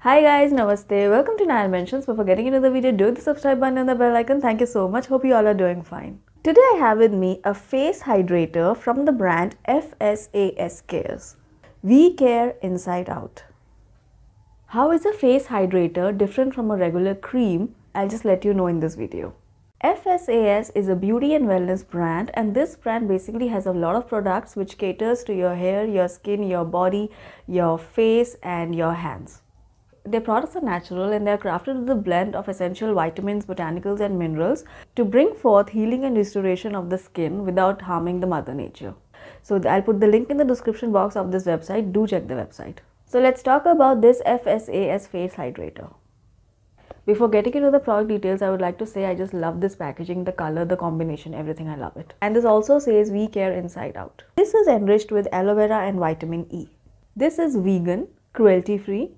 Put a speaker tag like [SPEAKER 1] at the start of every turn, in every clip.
[SPEAKER 1] Hi guys, namaste. Welcome to Nine Mentions. Before getting into the video, do the subscribe button and the bell icon. Thank you so much. Hope you all are doing fine. Today I have with me a face hydrator from the brand FSAS Cares. We care inside out. How is a face hydrator different from a regular cream? I'll just let you know in this video. FSAS is a beauty and wellness brand, and this brand basically has a lot of products which caters to your hair, your skin, your body, your face and your hands. Their products are natural and they are crafted with a blend of essential vitamins, botanicals and minerals to bring forth healing and restoration of the skin without harming the mother nature. So I'll put the link in the description box of this website. Do check the website. So let's talk about this FSAS Face Hydrator. Before getting into the product details, I would like to say I just love this packaging, the color, the combination, everything. I love it. And this also says we care inside out. This is enriched with aloe vera and vitamin E. This is vegan, cruelty-free,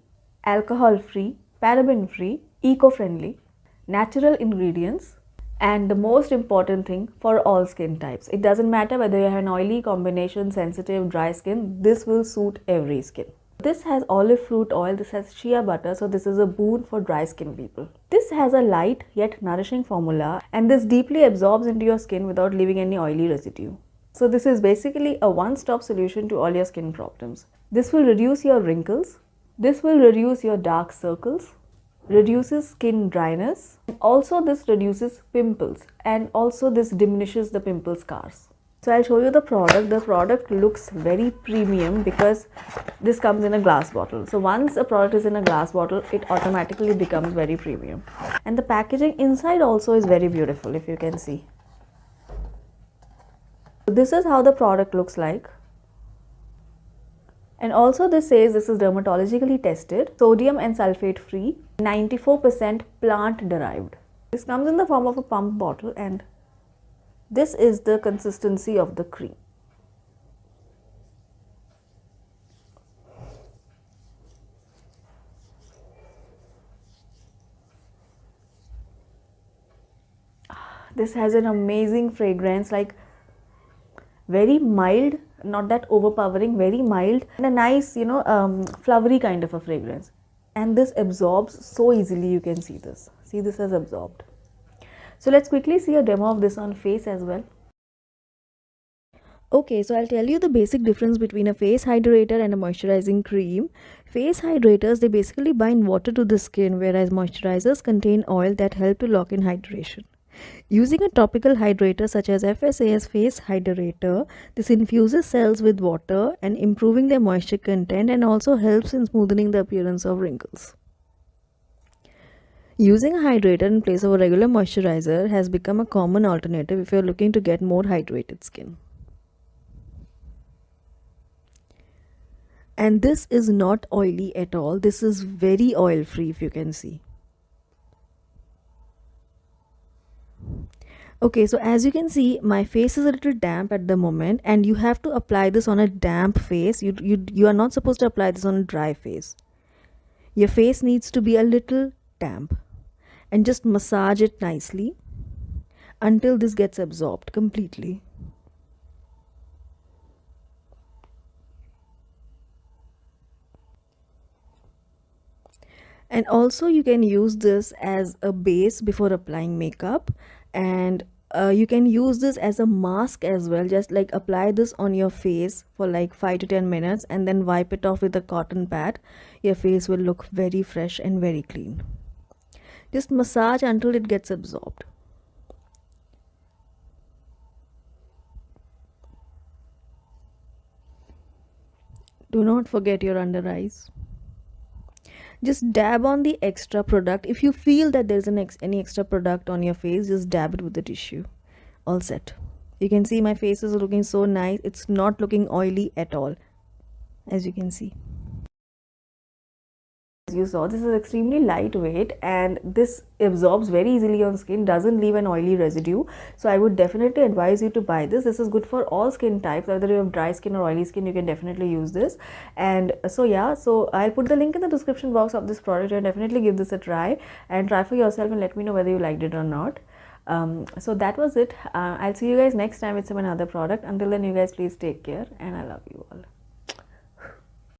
[SPEAKER 1] alcohol-free, paraben-free, eco-friendly, natural ingredients, and the most important thing, for all skin types. It doesn't matter whether you have an oily, combination, sensitive, dry skin, this will suit every skin. This has olive fruit oil, this has shea butter, so this is a boon for dry skin people. This has a light yet nourishing formula, and this deeply absorbs into your skin without leaving any oily residue. So this is basically a one-stop solution to all your skin problems. This will reduce your wrinkles. This will reduce your dark circles, reduces skin dryness. Also this reduces pimples, and also this diminishes the pimple scars. So I'll show you the product. The product looks very premium because this comes in a glass bottle. So once a product is in a glass bottle, it automatically becomes very premium. And the packaging inside also is very beautiful, if you can see. So this is how the product looks like. And also this says this is dermatologically tested, sodium and sulfate free, 94% plant derived. This comes in the form of a pump bottle, and this is the consistency of the cream. This has an amazing fragrance, like very mild, not that overpowering, very mild, and a nice, flowery kind of a fragrance. And this absorbs so easily. You can see this. See, this has absorbed. So let's quickly see a demo of this on face as well. Okay, so I'll tell you the basic difference between a face hydrator and a moisturizing cream. Face hydrators, they basically bind water to the skin, whereas moisturizers contain oil that help to lock in hydration. Using a topical hydrator such as FSAS Face Hydrator, this infuses cells with water and improving their moisture content, and also helps in smoothing the appearance of wrinkles. Using a hydrator in place of a regular moisturizer has become a common alternative if you're looking to get more hydrated skin. And this is not oily at all. This is very oil free, if you can see. Okay, so as you can see, my face is a little damp at the moment, and you have to apply this on a damp face. You are not supposed to apply this on a dry face. Your face needs to be a little damp, and just massage it nicely until this gets absorbed completely. And also you can use this as a base before applying makeup, and you can use this as a mask as well. Just like apply this on your face for like 5 to 10 minutes and then wipe it off with a cotton pad. Your face will look very fresh and very clean. Just massage until it gets absorbed. Do not forget your under eyes. Just dab on the extra product. If you feel that there's any extra product on your face, just dab it with the tissue. All set. You can see my face is looking so nice. It's not looking oily at all, as you can see. As you saw, this is extremely lightweight and this absorbs very easily on skin, doesn't leave an oily residue. So I would definitely advise you to buy this. This is good for all skin types, whether you have dry skin or oily skin, you can definitely use this. And so yeah, so I'll put the link in the description box of this product, and definitely give this a try and try for yourself and let me know whether you liked it or not. So that was it. I'll see you guys next time with some another product. Until then, you guys please take care, and I love you all.